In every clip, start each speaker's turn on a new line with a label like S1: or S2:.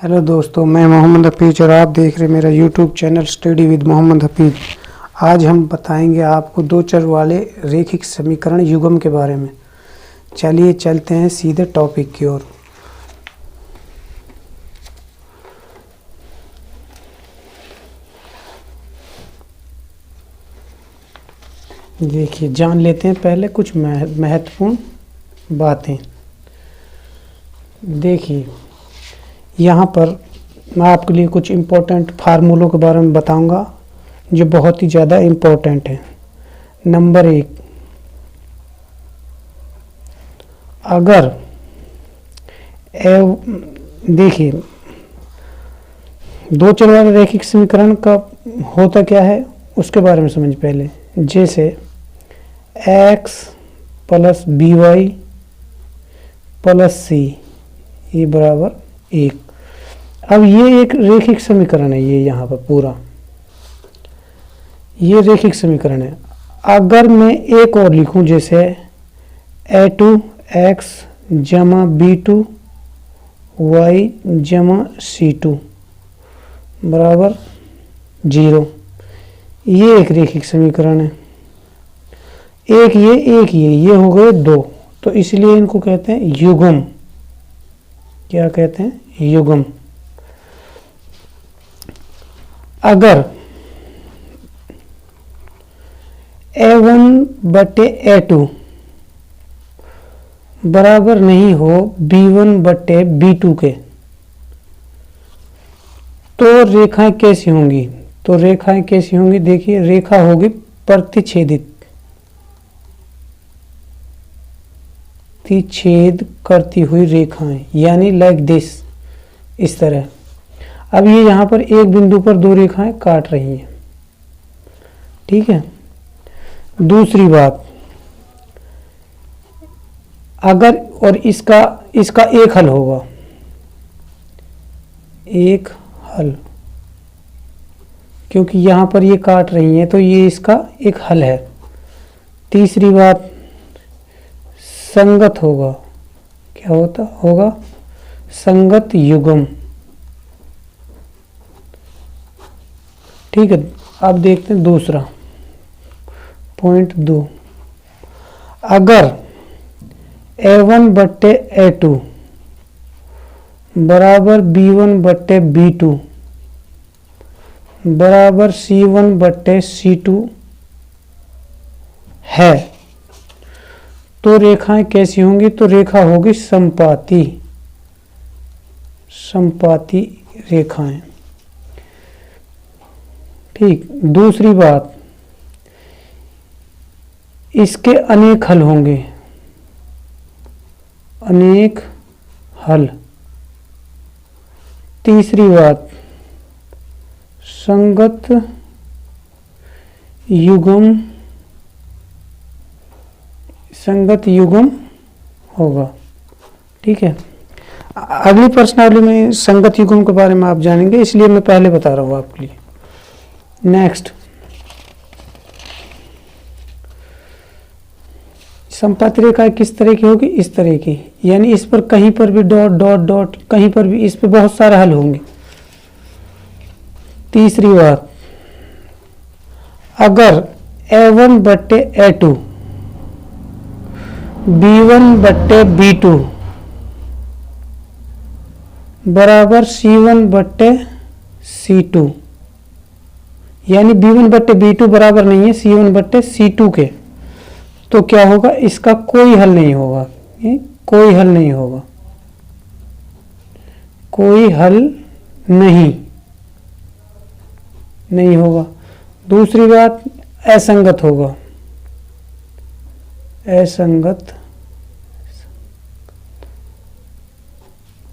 S1: Hello दोस्तों, मैं मोहम्मद हफीज़ और आप देख रहे हैं मेरा YouTube channel study with Mohammad Hafeez. आज हम बताएंगे आपको दो चर वाले रैखिक समीकरण युग्म के बारे में। चलिए चलते हैं सीधे टॉपिक की ओर। देखिए, जान लेते हैं पहले कुछ महत्वपूर्ण बातें। देखिए, यहाँ पर मैं आपके लिए कुछ इम्पोर्टेंट फार्मूलों के बारे में बताऊंगा जो बहुत ही ज़्यादा इम्पोर्टेंट है। नंबर 1, अगर देखिए, दो चर वाले रैखिक समीकरण का होता क्या है उसके बारे में समझ पहले। जैसे x plus b y plus c ये बराबर 1। अब ये एक रैखिक समीकरण है, ये यहाँ पर पूरा ये रैखिक समीकरण है। अगर मैं एक और लिखूं जैसे a2x जमा b2 y जमा c2 बराबर 0, ये एक रैखिक समीकरण है। एक ये हो गए दो, तो इसलिए इनको कहते हैं युग्म। क्या कहते हैं? युग्म। अगर a1 बटे a2 बराबर नहीं हो b1 बटे b2 के, तो रेखाएं कैसी होंगी? देखिए, रेखा होगी प्रतिच्छेद करती हुई रेखाएं, यानी लाइक दिस, इस तरह। अब ये यहाँ पर एक बिंदु पर दो रेखाएं काट रही हैं, ठीक है। दूसरी बात, अगर और इसका एक हल होगा, एक हल, क्योंकि यहाँ पर ये काट रही हैं तो ये इसका एक हल है। तीसरी बात, संगत होगा। क्या होगा? संगत युग्म, ठीक है। अब देखते हैं दूसरा पॉइंट 2। अगर a1 बट्टे a2 बराबर b1 बट्टे b2 बराबर c1 बट्टे c2 है, तो रेखाएं कैसी होंगी? तो रेखा होगी समपाती रेखाएं, ठीक। दूसरी बात, इसके अनेक हल होंगे, अनेक हल। तीसरी बात, संगत युग्म होगा, ठीक है। अगली प्रश्नावली में संगत युग्म के बारे में आप जानेंगे, इसलिए मैं पहले बता रहा हूँ आपके लिए। नेक्स्ट, समपाती रेखा किस तरह की होगी? इस तरह की, यानी इस पर कहीं पर भी डॉट डॉट डॉट, कहीं पर भी, इस पर बहुत सारे हल होंगे। तीसरी बात, अगर a1 बट्टे a2 b1 बट्टे b2 बराबर c1 बट्टे c2, यानी b1 बट्टे b2 बराबर नहीं है c1 बट्टे c2 के, तो क्या होगा? इसका कोई हल नहीं होगा। कोई हल नहीं होगा। दूसरी बात, असंगत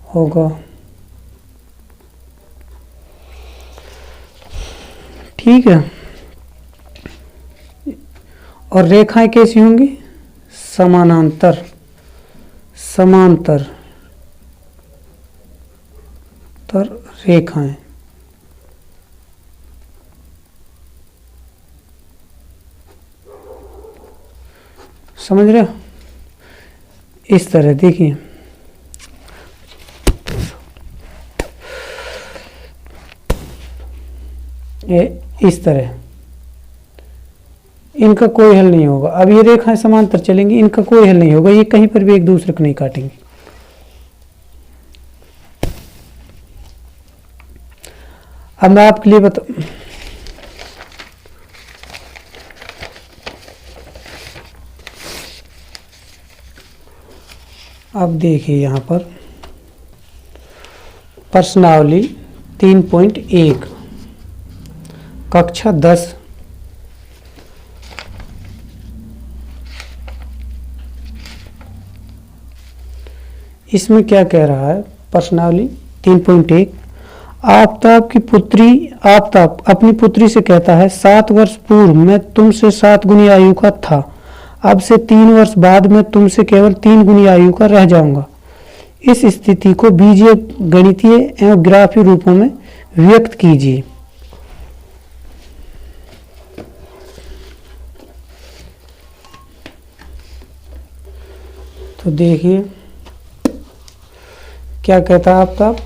S1: होगा, ठीक है। और रेखाएं कैसी होंगी? समांतर रेखाएं, समझ रहे हो? इस तरह देखिए, ये इस तरह, इनका कोई हल नहीं होगा। अब ये रेखाएं समांतर चलेंगी, इनका कोई हल नहीं होगा, ये कहीं पर भी एक दूसरे को नहीं काटेंगे। अब मैं आपके लिए अब देखिए यहाँ पर प्रश्नावली 3.1 कक्षा 10 इसमें क्या कह रहा है? प्रश्नावली 3.1 आफताब अपनी पुत्री से कहता है, 7 वर्ष पूर्व मैं तुमसे 7 गुनी आयु का था, अब से 3 वर्ष बाद मैं तुमसे केवल 3 गुनी आयु का रह जाऊंगा। इस स्थिति को बीजीय गणितीय एवं ग्राफीय रूपों में व्यक्त कीजिए। तो देखिए क्या कहता है आफताब,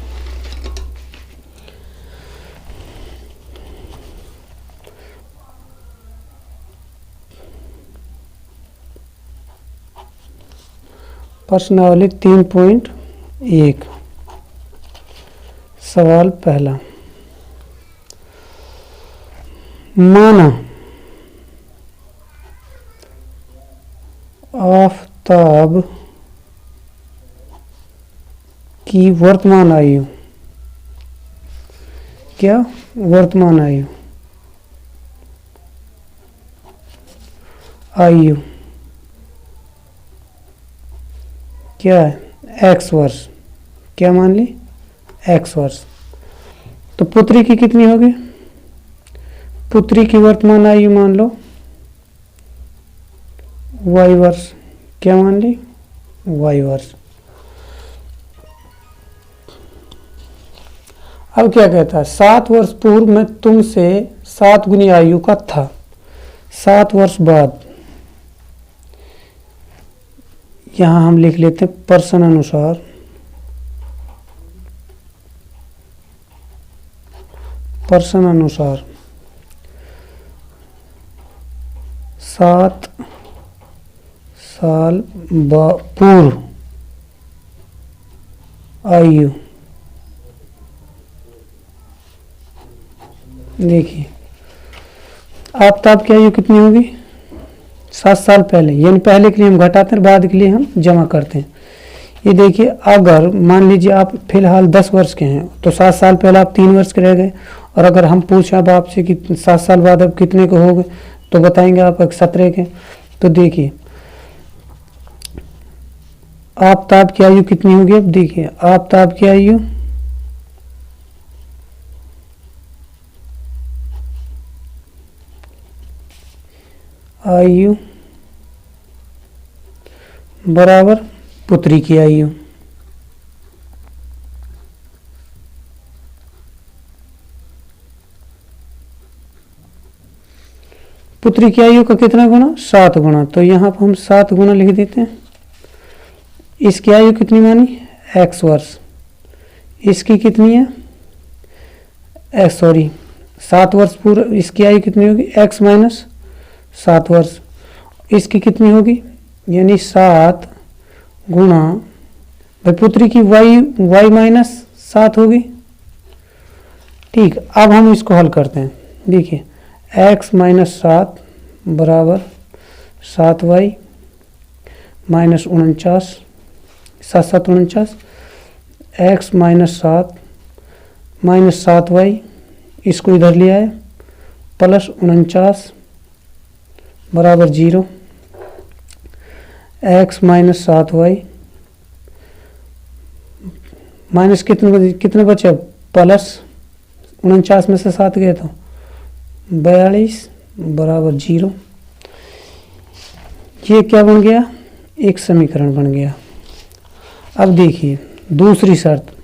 S1: प्रश्नावली 3.1 सवाल पहला, माना आफताब की वर्तमान आयु, क्या वर्तमान आयु क्या है? x वर्ष, क्या मान ली? x वर्ष। तो पुत्री की कितनी होगी? पुत्री की वर्तमान आयु मान लो y वर्ष, क्या मान ली? y वर्ष। अब क्या कहता है? 7 वर्ष पूर्व मैं तुमसे 7 गुनी आयु का था, 7 वर्ष बाद, यहां हम लिख लेते हैं प्रश्न अनुसार, प्रश्न अनुसार 7 साल पूर्व आयु, देखिए आफताब की आयु कितनी होगी? 7 साल पहले, यानी पहले के लिए हम घटाते हैं, बाद के लिए हम जमा करते हैं। ये देखिए, अगर मान लीजिए आप फिलहाल 10 वर्ष के हैं तो 7 साल पहले आप 3 वर्ष के रह गए, और अगर हम पूछें अब आपसे कि 7 साल बाद अब कितने के हो गए, तो बताएंगे आप 17 के। तो देखिए आफताब की आयु कितनी होगी? अब देखिए आफताब की आयु बराबर पुत्री की आयु, पुत्री की आयु का कितना गुना? 7 गुना। तो यहाँ पर हम 7 गुना लिख देते हैं। इसकी आयु कितनी मानी? x वर्ष। इसकी कितनी है? 7 वर्ष पूर्व, इसकी आयु कितनी होगी? x माइनस 7 वर्ष। इसकी कितनी होगी? यानी 7 गुणा, भाई पुत्री की y माइनस 7 होगी। ठीक, अब हम इसको हल करते हैं। देखिए x माइनस 7 बराबर 7y minus 49, 7 7 49, x minus 7 minus 7y, इसको इधर लिया है, प्लस 49 बराबर 0, x माइनस 7y माइनस कितने बचे? प्लस 49 में से 7 गए तो 42 बराबर 0। ये क्या बन गया? एक समीकरण बन गया। अब देखिए दूसरी शर्त,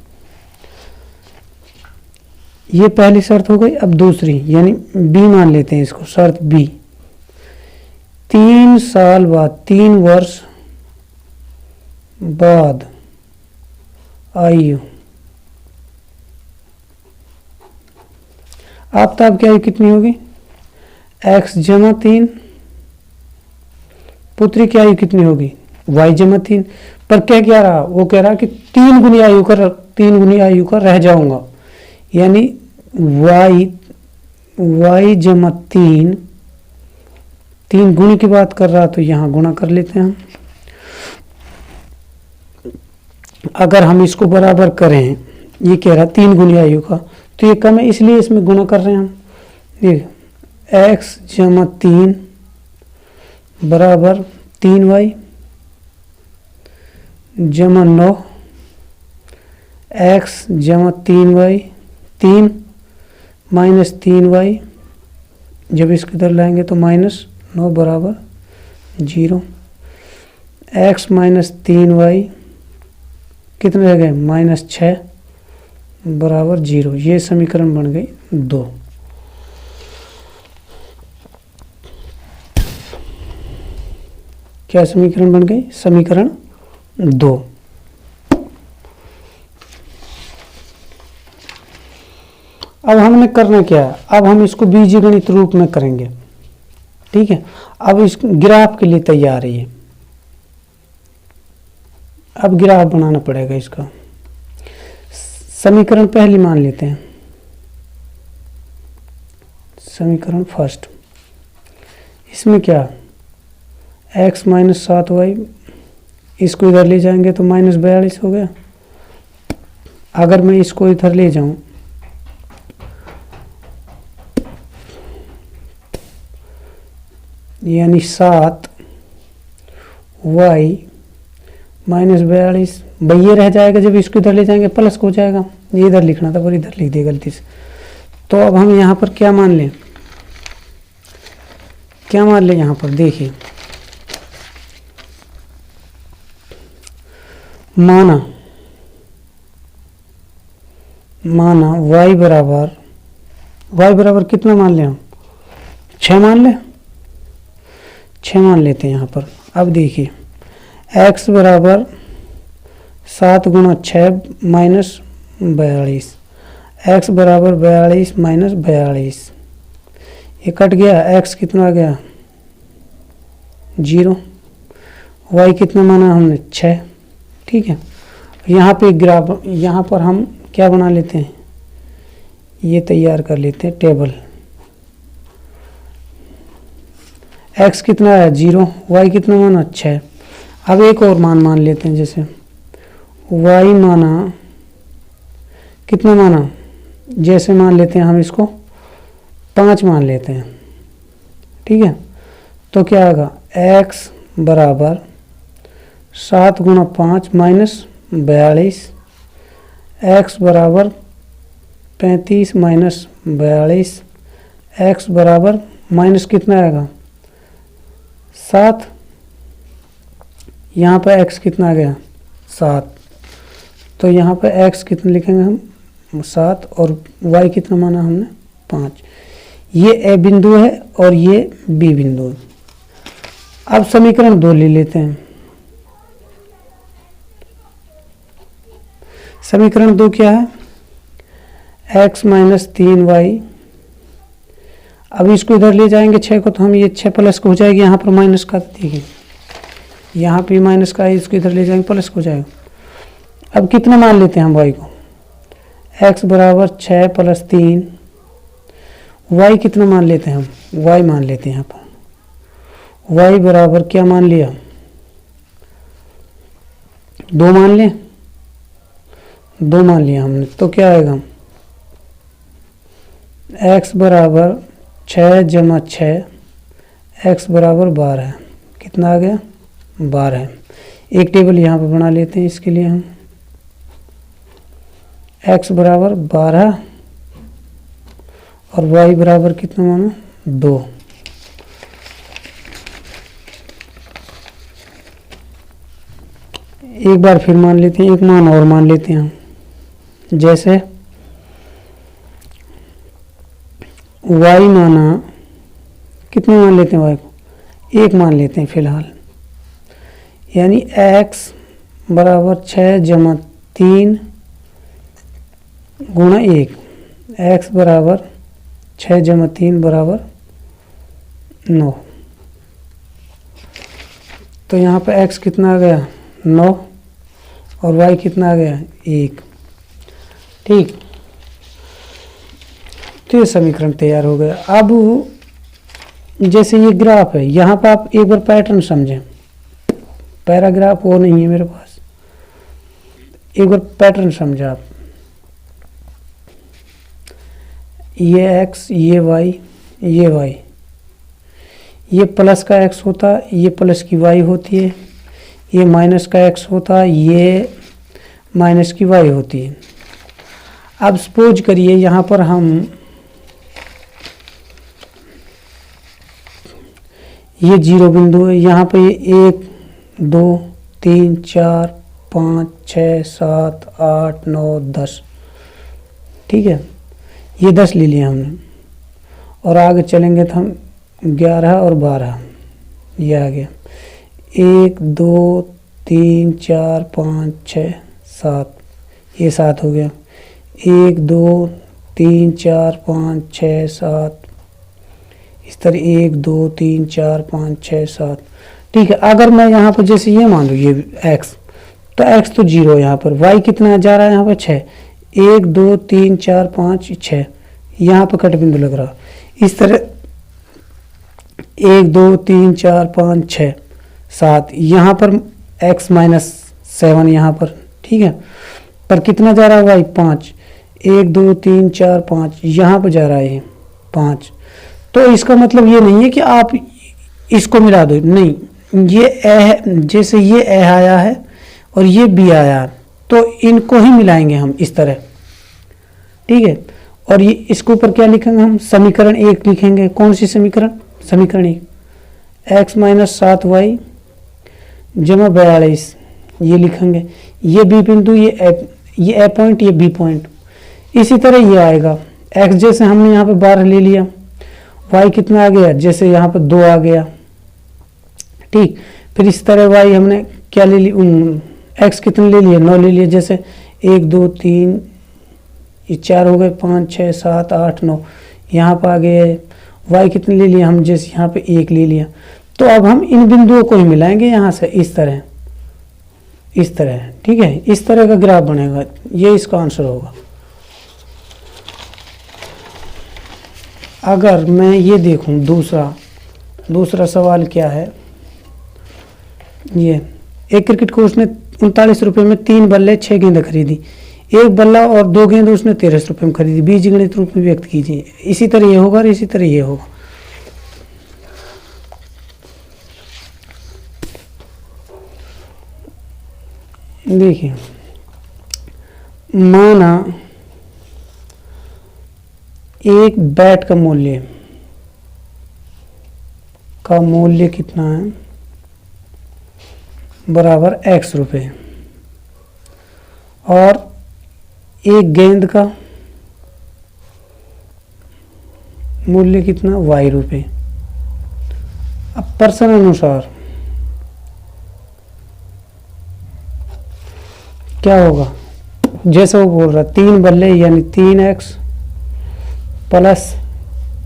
S1: ये पहली शर्त हो गई। अब दूसरी, यानी बी मान लेते हैं इसको, शर्त बी। 3 साल बाद, 3 वर्ष बाद आयु। आफताब की आयु कितनी होगी? x जमा 3। पुत्री की आयु कितनी होगी? y जमा 3। पर क्या रहा, वो कह रहा कि 3 गुनी आयु का रह जाऊंगा, यानी y जमा 3 गुण की बात कर रहा, तो यहां गुणा कर लेते हैं हम। अगर हम इसको बराबर करें, ये कह रहा 3 गुनी आयु का, तो ये कम है, इसलिए इसमें गुणा कर रहे हैं हम। देख x जमा 3 बराबर 3y जमा 9, x जमा 3y 3 माइनस 3y, जब इसके इधर लाएंगे तो -9 बराबर 0। x माइनस 3y कितने रह गए? -6 बराबर 0। ये समीकरण बन गई 2। क्या समीकरण बन गई? समीकरण 2। अब हमने करना क्या है? अब हम इसको बीजगणित रूप में करेंगे, ठीक है। अब इस ग्राफ के लिए तैयार है ये। अब ग्राफ बनाना पड़ेगा इसका। समीकरण पहली मान लेते हैं, समीकरण फर्स्ट। इसमें क्या, x माइनस 7y, इसको इधर ले जाएंगे तो -42 हो गया। अगर मैं इसको इधर ले जाऊं, यानी 7y माइनस 42, भाई ये रह जाएगा, जब इसको इधर ले जाएंगे प्लस हो जाएगा। ये इधर लिखना था पर इधर लिख दिया गलती से। तो अब हम यहाँ पर क्या मान लें, यहाँ पर देखिए, माना y बराबर कितना मान लें हम? 6 मान लें, 6 मान लेते हैं यहाँ पर। अब देखिए x बराबर 7 गुणा 6 माइनस 42, x बराबर 42 माइनस 42, ये कट गया, x कितना आ गया? 0। y कितना माना हमने? 6, ठीक है। यहाँ पे ग्राफ, यहाँ पर हम क्या बना लेते हैं, ये तैयार कर लेते हैं टेबल। x कितना है? 0, y कितना माना? 6। अब एक और मान लेते हैं, जैसे y माना कितना माना, जैसे मान लेते हैं हम इसको 5 मान लेते हैं, ठीक है। तो क्या आएगा? x बराबर 7 गुणा 5 माइनस 42, x बराबर 35 माइनस 42, x बराबर माइनस कितना आएगा? 7। यहाँ पर x कितना आ गया? 7। तो यहाँ पर x कितना लिखेंगे हम? 7, और y कितना माना हमने? 5। ये a बिंदु है और ये b बिंदु है। अब समीकरण 2 ले लेते हैं। समीकरण 2 क्या है? x minus 3y। अब इसको इधर ले जाएंगे 6 को, तो हम ये 6 प्लस को हो जाएगी, यहाँ पर माइनस का, देखिए यहाँ पे माइनस का है, इसको इधर ले जाएंगे प्लस हो जाएगा। अब कितना मान लेते हैं हम y को? x बराबर 6 प्लस 3, y कितना मान लेते हैं हम? y मान लेते हैं यहाँ पर, y बराबर क्या मान लिया? 2 मान लें, 2 मान लिया हमने। तो क्या आएगा? x बराबर 6 जमा 6, x बराबर 12। कितना आ गया? 12। एक टेबल यहाँ पर बना लेते हैं इसके लिए हम। x बराबर 12 और y बराबर कितना माना? 2। एक बार फिर मान लेते हैं, एक मान और मान लेते हैं हम। जैसे y माना, कितने मान लेते हैं y को? 1 मान लेते हैं फिलहाल, यानी x बराबर 6 जमा 3 गुणा 1, x बराबर 6 जमा 3 बराबर 9। तो यहाँ पर x कितना आ गया 9 और y कितना आ गया 1। ठीक, तो ये समीकरण तैयार हो गया। अब जैसे ये ग्राफ है, यहाँ पर आप एक बार पैटर्न समझें, पैराग्राफ वो नहीं है मेरे पास, एक बार पैटर्न समझा आप। ये x, ये y, ये y, ये प्लस का x होता, ये प्लस की y होती है, ये माइनस का x होता, ये माइनस की y होती है। अब सपोज करिए यहाँ पर हम ये 0 बिंदु है, यहाँ पे ये 1 2 3 4 5 6 7 8 9 10, ठीक है, ये 10 ले लिया हमने। और आगे चलेंगे तो हम 11 और 12, ये आ गया 1 2 3 4 5 6 7, ये 7 हो गया। 1 2 3 4 5 6 7, इस तरह 1 2 3 4 5 6 7, ठीक है। अगर मैं यहाँ पर जैसे ये मान लूँ ये x, तो x तो 0 यहाँ पर, y कितना जा रहा है यहाँ पर 6, 1 2 3 4 5 6, यहाँ पर कट बिंदु लग रहा। इस तरह 1 2 3 4 5 6 7, यहाँ पर x माइनस 7 यहाँ पर, ठीक है, पर कितना जा रहा है y 5, 1 2 3 4 5, यहाँ पर जा रहा है 5। तो इसका मतलब ये नहीं है कि आप इसको मिला दो, नहीं, ये ए, जैसे ये ए आया है और ये बी आया, तो इनको ही मिलाएंगे हम इस तरह, ठीक है। और ये इसके ऊपर क्या लिखेंगे हम, समीकरण 1 लिखेंगे। कौन सी समीकरण, समीकरण 1, x माइनस 7y जमा 42, ये लिखेंगे। ये बी बिंदु, ये ए पॉइंट, ये बी पॉइंट। इसी तरह ये आएगा x, जैसे हमने यहाँ पे 12 ले लिया, y कितना आ गया, जैसे यहाँ पर 2 आ गया, ठीक। फिर इस तरह y हमने क्या ले ली, x कितने ले लिए, 9 ले लिए, जैसे 1 2 3, ये 4 हो गए, 5 6 7 8 9, यहाँ पर आ गए। y कितने ले लिए हम, जैसे यहाँ पे 1 ले लिया। तो अब हम इन बिंदुओं को ही मिलाएंगे यहाँ से, इस तरह, इस तरह, ठीक है। इस तरह का ग्राफ बनेगा, ये इसका आंसर होगा। अगर मैं ये देखूं दूसरा सवाल क्या है, ये एक क्रिकेट कोच ने 39 रुपये में 3 बल्ले 6 गेंदें खरीदी, एक बल्ला और 2 गेंद उसने 13 रुपये में खरीदी, बीजगणित रूप में व्यक्त कीजिए। इसी तरह ये होगा और इसी तरह ये होगा। देखिए, माना एक बैट का मूल्य कितना है, बराबर x रुपये, और एक गेंद का मूल्य कितना y रुपये। अब प्रश्न अनुसार क्या होगा, जैसे वो बोल रहा 3 बल्ले यानी 3x प्लस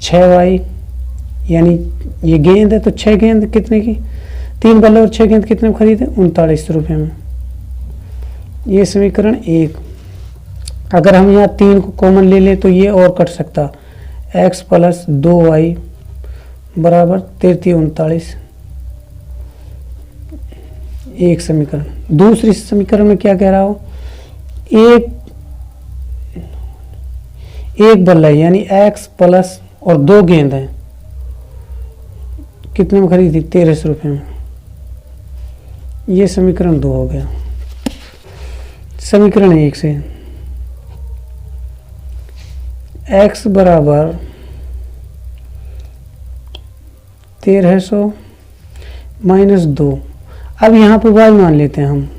S1: 6y, यानी ये गेंद है तो 6 गेंद कितने की, 3 बल्ले और 6 गेंद कितने में खरीदे, 39 रुपये में। ये समीकरण 1। अगर हम यहाँ 3 को कॉमन ले लें तो ये और कट सकता, x प्लस 2y बराबर 33 एक समीकरण। दूसरी समीकरण में क्या कह रहा हो, एक बल्ला यानी x प्लस और 2 गेंद हैं, कितने में खरीदी, 13 रुपये में। ये समीकरण 2 हो गया। समीकरण 1 से x बराबर 1300 माइनस 2। अब यहाँ पर y मान लेते हैं हम,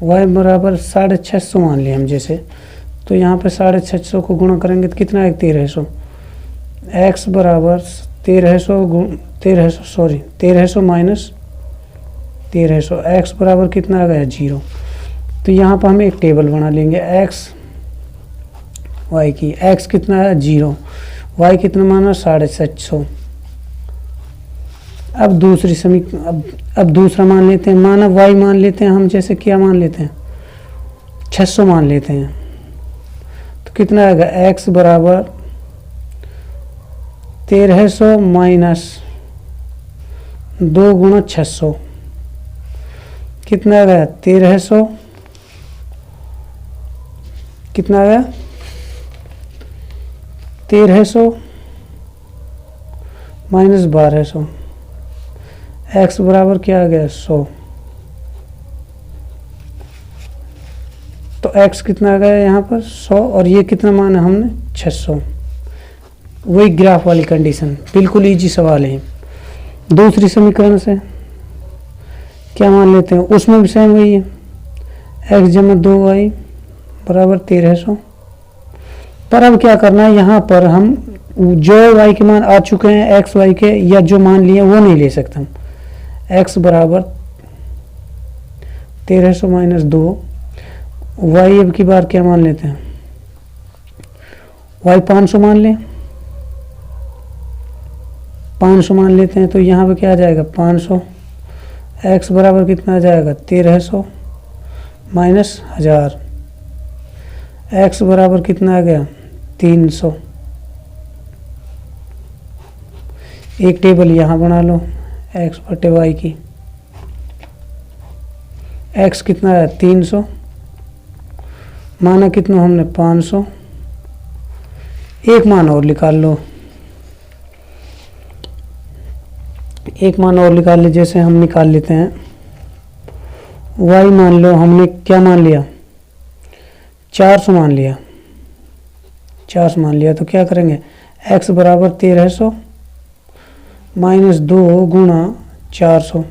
S1: y बराबर 650 मान लिया हम जैसे, तो यहाँ पे 650 को गुणा करेंगे तो कितना है 1300। x बराबर 1300 माइनस 1300, x बराबर कितना आ गया 0। तो यहाँ पर हम एक टेबल बना लेंगे x y की, x कितना है 0, y कितना माना 750। अब अब दूसरा मान लेते हैं, माना y मान लेते हैं हम, जैसे क्या मान लेते हैं 600 मान लेते हैं। तो कितना आएगा x बराबर 1300 माइनस 2 गुणा 600, कितना आ गया 1300, कितना आ गया 1300 माइनस 1200, x बराबर क्या आ गया 100। तो x कितना आ गया यहाँ पर 100, और ये कितना माना हमने 600। वही ग्राफ वाली कंडीशन, बिल्कुल इजी सवाल है। दूसरी समीकरण से क्या मान लेते हैं, उसमें भी सेम वही है, x जमा 2y बराबर 1300। पर अब क्या करना है, यहाँ पर हम जो y के मान आ चुके हैं x y के, या जो मान लिए वो नहीं ले सकते हम। x बराबर 1300 माइनस 2, y अब की बार क्या मान लेते हैं, y 500 मान लें, 500 मान लेते हैं। तो यहाँ पे क्या आ जाएगा 500, x बराबर कितना आ जाएगा 1300 माइनस 1000, x बराबर कितना आ गया 300। एक टेबल यहाँ बना लो x बटे y की, x कितना है 300, माना कितना हमने 500, एक मान और निकाल लो, एक मान और निकाल ले, जैसे हम निकाल लेते हैं y मान लो हमने क्या मान लिया 400 मान लिया, 400 मान लिया। तो क्या करेंगे x बराबर 1300 माइनस 2 गुणा 400,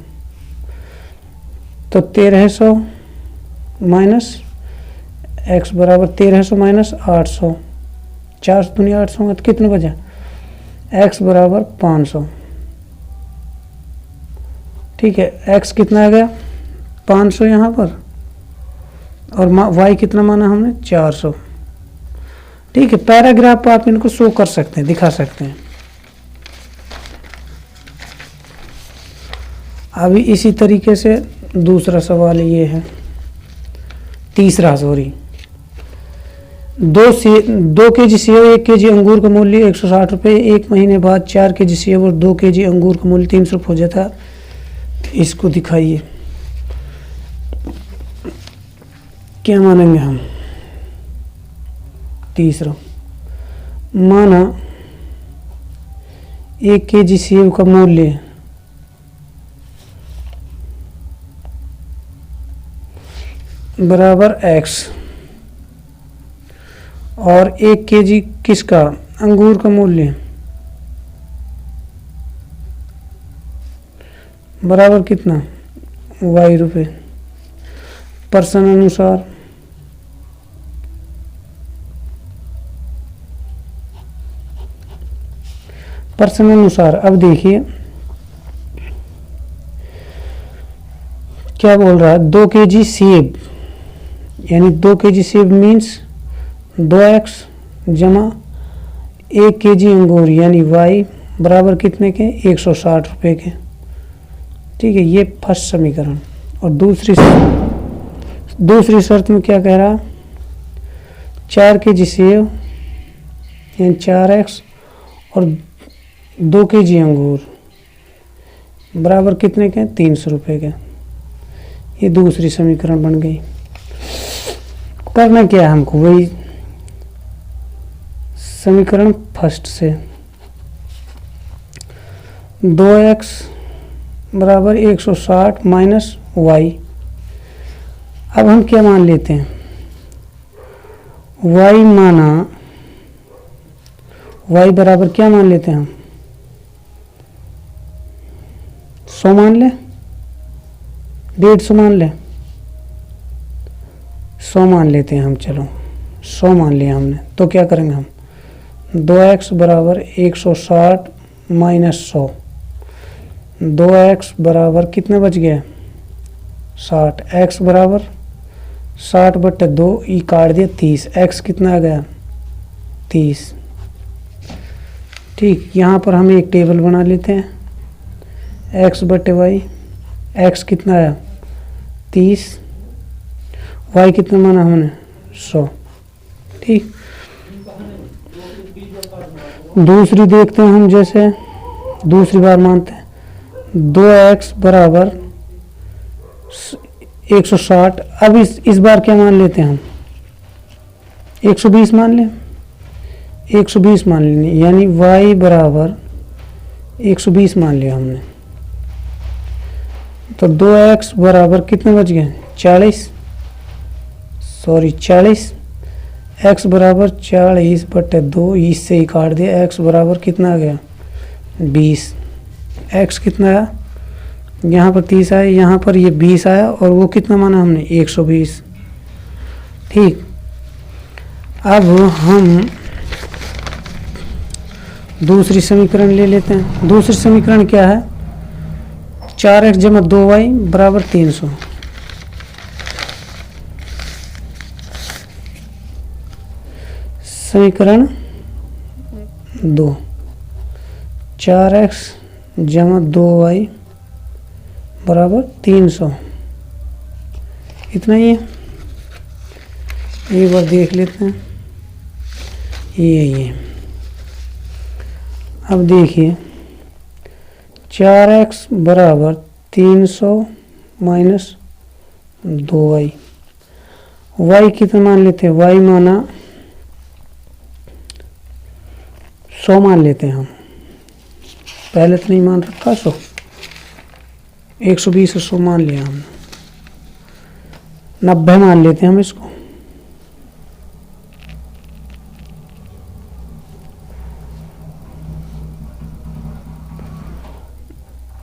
S1: तो 1300 माइनस x बराबर 1300 माइनस 800, 400 दुनिया 800 होगा तो कितने बचा, x बराबर 500। ठीक है, x कितना आ गया 500 यहाँ पर, और y कितना माना हमने 400। ठीक है, पैराग्राफ पर आप इनको शो कर सकते हैं, दिखा सकते हैं। अभी इसी तरीके से दूसरा सवाल ये है, तीसरा सॉरी, 2 केजी सेब 1 केजी अंगूर का मूल्य 160 रुपये, 1 महीने बाद 4 केजी सेब और 2 केजी अंगूर का मूल्य 300 रुपये हो जाता है। इसको दिखाइए, क्या मानेंगे हम। तीसरा, माना 1 केजी सेब का मूल्य बराबर x, और 1 केजी किसका अंगूर का मूल्य बराबर कितना y रुपये। पर्सन अनुसार अब देखिए क्या बोल रहा है, 2 केजी सेब, यानी 2 केजी सेब मीन्स 2x जमा 1 केजी अंगूर यानी y बराबर कितने के 160 रुपये के। ठीक है, ये फर्स्ट समीकरण। और दूसरी शर्त में क्या कह रहा, 4 केजी सेब यानी 4x और 2 केजी अंगूर बराबर कितने के 300 रुपये के। ये दूसरी समीकरण बन गई। करना क्या है हमको, वही समीकरण फर्स्ट से 2x बराबर 160 माइनस y। अब हम क्या मान लेते हैं, y माना, y बराबर क्या मान लेते हैं हम 100 मान ले, 150 मान ले, 100 मान लेते हैं हम। चलो 100 मान लिया हमने, तो क्या करेंगे हम 2x बराबर 160 माइनस 100, 2x बराबर कितने बच गए 60, x बराबर 60 बटे 2 ई काट दिया 30, x कितना आ गया 30। ठीक, यहाँ पर हम एक टेबल बना लेते हैं। x बटे वाई, x कितना आया 30, y कितना माना हमने 100। ठीक, दूसरी देखते हैं हम, जैसे दूसरी बार मानते हैं 2x बराबर 160। अब इस बार क्या मान लेते हैं हम 120 मान लें, 120 मान लेंगे, यानी y बराबर 120 मान लिया हमने। तो 2x बराबर कितने बच गए 40, सॉरी 40, x बराबर 40 बटे 2, इससे ही काट दिया। x बराबर कितना आ गया 20, x कितना आया, यहाँ पर 30 आया, यहाँ पर ये 20 आया, और वो कितना माना हमने 120। ठीक, अब हम दूसरी समीकरण ले लेते हैं। दूसरी समीकरण क्या है, 4x जमा 2y बराबर 300। समीकरण 2, 4x जमा 2y बराबर 300, इतना ही है। एक बार देख लेते हैं, ये अब देखिए 4x बराबर 300 माइनस 2y, y कितना मान लेते हैं, y माना 100 मान लेते हैं हम, पहले तो नहीं मान रखा 100, 120 और 100 मान लिया हमने, 90 मान लेते हैं हम इसको।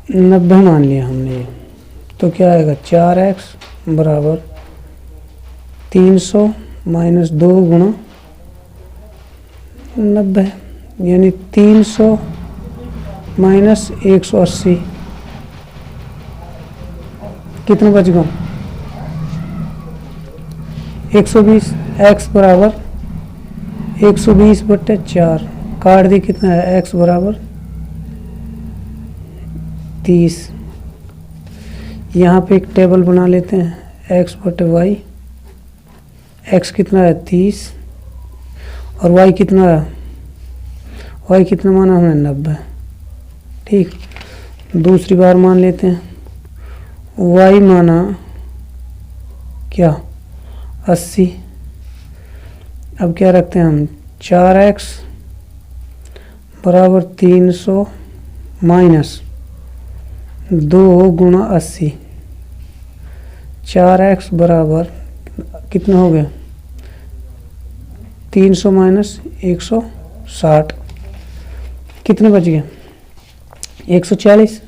S1: नब्बे मान लिया हमने, तो क्या आएगा 4x बराबर 300 माइनस 2 गुणा 90, यानी 300 माइनस 180, कितना बच गया 120। x बराबर 120 बटे 4, काट दी, कितना है x बराबर 30। यहाँ पे एक टेबल बना लेते हैं, x बटे वाई, x कितना है 30, और y कितना है, y कितना माना हमने 90। ठीक, दूसरी बार मान लेते हैं, y माना क्या 80। अब क्या रखते हैं हम, 4x बराबर 300 माइनस 2 गुणा 80, 4x बराबर कितना हो गया 300 माइनस 160, कितने बच गए 140,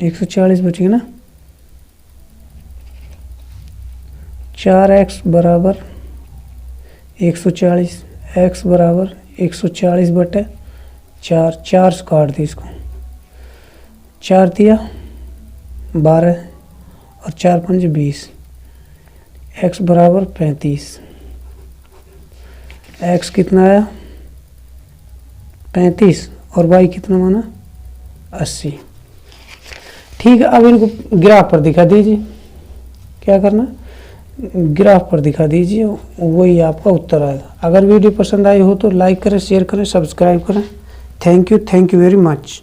S1: 140 बच गए ना। 4x बराबर 140, x बराबर 140 बटे 4, 4 से काट दी इसको, 4 दिया 12 और 4 पंज 20, x बराबर 35, x कितना आया 35 और y कितना माना 80। ठीक है, अब इनको ग्राफ पर दिखा दीजिए, क्या करना ग्राफ पर दिखा दीजिए, वही आपका उत्तर आएगा। अगर वीडियो पसंद आई हो तो लाइक करें, शेयर करें, सब्सक्राइब करें। Thank you very much.